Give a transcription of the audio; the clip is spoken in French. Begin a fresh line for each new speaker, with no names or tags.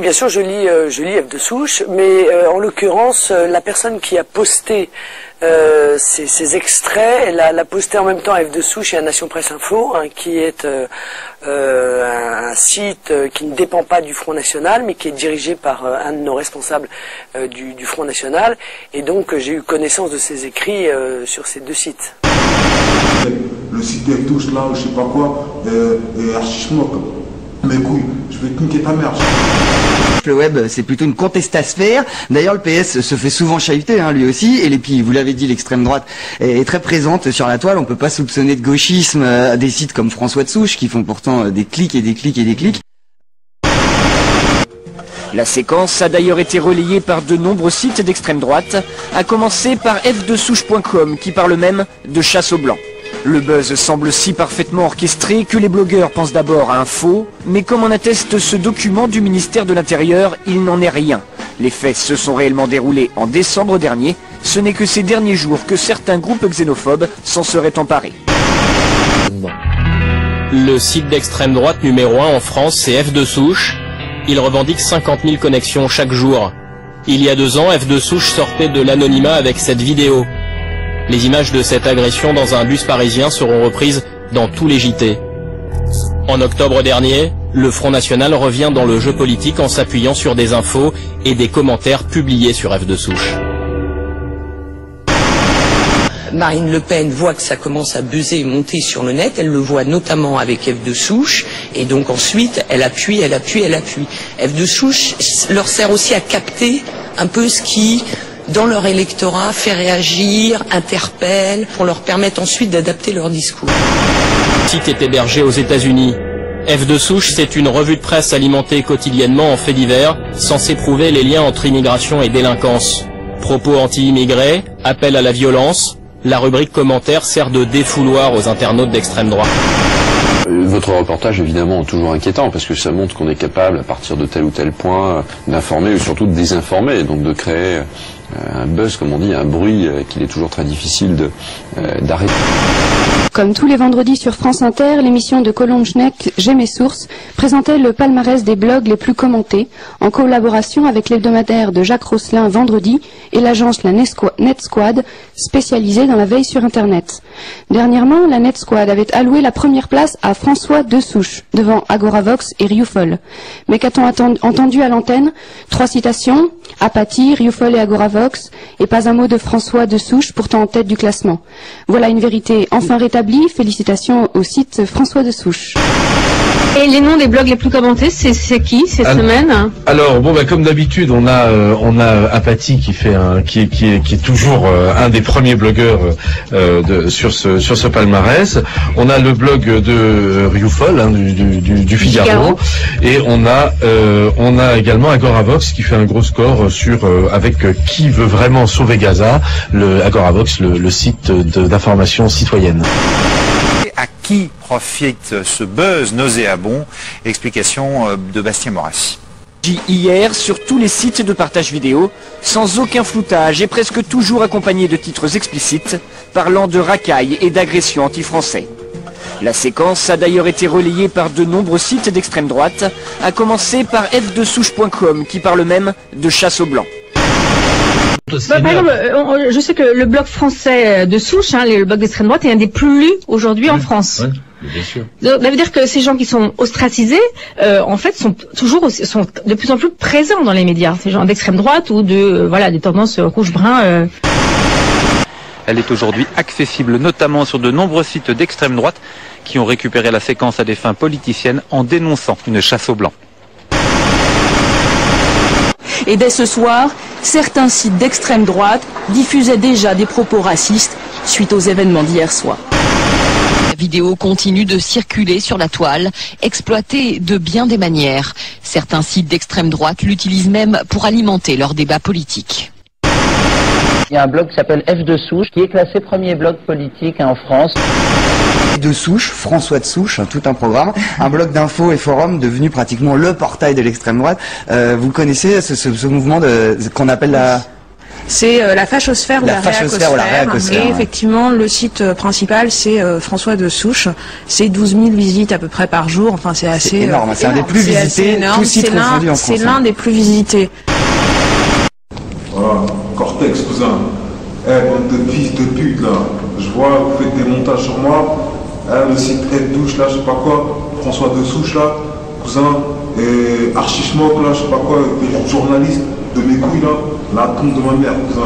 bien sûr, je lis F de Souche, mais en l'occurrence, la personne qui a posté ces extraits, elle l'a posté en même temps à F de Souche et à Nation Presse Info, hein, qui est un site qui ne dépend pas du Front National, mais qui est dirigé par un de nos responsables du Front National. Et donc, j'ai eu connaissance de ces écrits sur ces deux sites.
Le site F Douche, là, je sais pas quoi, et archichement, mes couilles, je vais te niquer ta mère.
Le web, c'est plutôt une contestasphère. D'ailleurs, le PS se fait souvent chahuter, hein, lui aussi. Et puis, vous l'avez dit, l'extrême droite est très présente sur la toile. On peut pas soupçonner de gauchisme à des sites comme François de Souche, qui font pourtant des clics et des clics et des clics.
La séquence a d'ailleurs été relayée par de nombreux sites d'extrême droite, à commencer par fdesouche.com, qui parle même de chasse au blanc. Le buzz semble si parfaitement orchestré que les blogueurs pensent d'abord à un faux, mais comme en atteste ce document du ministère de l'Intérieur, il n'en est rien. Les faits se sont réellement déroulés en décembre dernier, ce n'est que ces derniers jours que certains groupes xénophobes s'en seraient emparés.
Le site d'extrême droite numéro 1 en France, c'est F de Souche. Il revendique 50 000 connexions chaque jour. Il y a 2 ans, F de Souche sortait de l'anonymat avec cette vidéo. Les images de cette agression dans un bus parisien seront reprises dans tous les JT. En octobre dernier, le Front National revient dans le jeu politique en s'appuyant sur des infos et des commentaires publiés sur F de Souche.
Marine Le Pen voit que ça commence à buzzer et monter sur le net, elle le voit notamment avec F de Souche, et donc ensuite elle appuie. F de Souche leur sert aussi à capter un peu ce qui, dans leur électorat, fait réagir, interpelle, pour leur permettre ensuite d'adapter leur discours.
Le site est hébergé aux États-Unis. F de Souche, c'est une revue de presse alimentée quotidiennement en faits divers, censée prouver les liens entre immigration et délinquance. Propos anti-immigrés, appel à la violence, la rubrique commentaires sert de défouloir aux internautes d'extrême droite.
Votre reportage évidemment est toujours inquiétant parce que ça montre qu'on est capable à partir de tel ou tel point d'informer ou surtout de désinformer, donc de créer un buzz, comme on dit, un bruit qu'il est toujours très difficile d'arrêter.
Comme tous les vendredis sur France Inter, l'émission de Colombe Schneck, J'ai mes sources, présentait le palmarès des blogs les plus commentés, en collaboration avec l'hebdomadaire de Jacques Rosselin Vendredi et l'agence la Net Squad, spécialisée dans la veille sur Internet. Dernièrement, la Net Squad avait alloué la première place à François de Souche, devant Agoravox et Rioufol. Mais qu'a-t-on entendu à l'antenne? 3 citations, apathie, Rioufol et Agoravox, et pas un mot de François de Souche, pourtant en tête du classement. Voilà une vérité enfin rétablie. Félicitations au site François de Souche.
Et les noms des blogs les plus commentés, c'est qui cette semaine?
Alors bon, comme d'habitude, on a Apathie qui fait qui est toujours un des premiers blogueurs sur ce palmarès. On a le blog de Rioufol, hein, du Figaro, et on a également Agoravox qui fait un gros score sur avec qui veut vraiment sauver Gaza, Agoravox, le site d'information citoyenne.
À qui profite ce buzz nauséabond? Explication de Bastien Morassi.
Hier sur tous les sites de partage vidéo, sans aucun floutage et presque toujours accompagné de titres explicites, parlant de racailles et d'agressions anti-français. La séquence a d'ailleurs été relayée par de nombreux sites d'extrême droite, à commencer par fdesouche.com qui parle même de chasse au blanc.
Par exemple, je sais que le blog français de Souche, hein, le blog d'extrême droite, est un des plus lus aujourd'hui en France.
Oui, bien sûr.
Donc, ça veut dire que ces gens qui sont ostracisés, en fait, sont de plus en plus présents dans les médias. Ces gens d'extrême droite ou des tendances rouge-brun.
Elle est aujourd'hui accessible notamment sur de nombreux sites d'extrême droite qui ont récupéré la séquence à des fins politiciennes en dénonçant une chasse au blanc.
Et dès ce soir, certains sites d'extrême droite diffusaient déjà des propos racistes suite aux événements d'hier soir.
La vidéo continue de circuler sur la toile, exploitée de bien des manières. Certains sites d'extrême droite l'utilisent même pour alimenter leur débat politique.
Il y a un blog qui s'appelle F de Souche, qui est classé premier blog politique en France.
De Souche, François de Souche, tout un programme, un blog d'infos et forums devenu pratiquement le portail de l'extrême droite. Vous connaissez ce mouvement qu'on appelle
C'est la fachosphère ou la réacosphère. Et effectivement, le site principal, c'est François de Souche. C'est 12 000 visites à peu près par jour. Enfin, c'est assez
énorme. C'est un des plus visités, tous sites confondus en France.
C'est l'un des plus visités.
Voilà, Cortex, cousin. Bande de fils de pute, là. Je vois, vous faites des montages sur moi. Le site F12, là, je sais pas quoi. François de Souche, là. Cousin. Et Archichmoc, là, je sais pas quoi. Des journalistes de mes couilles, là. La tombe de ma mère, cousin.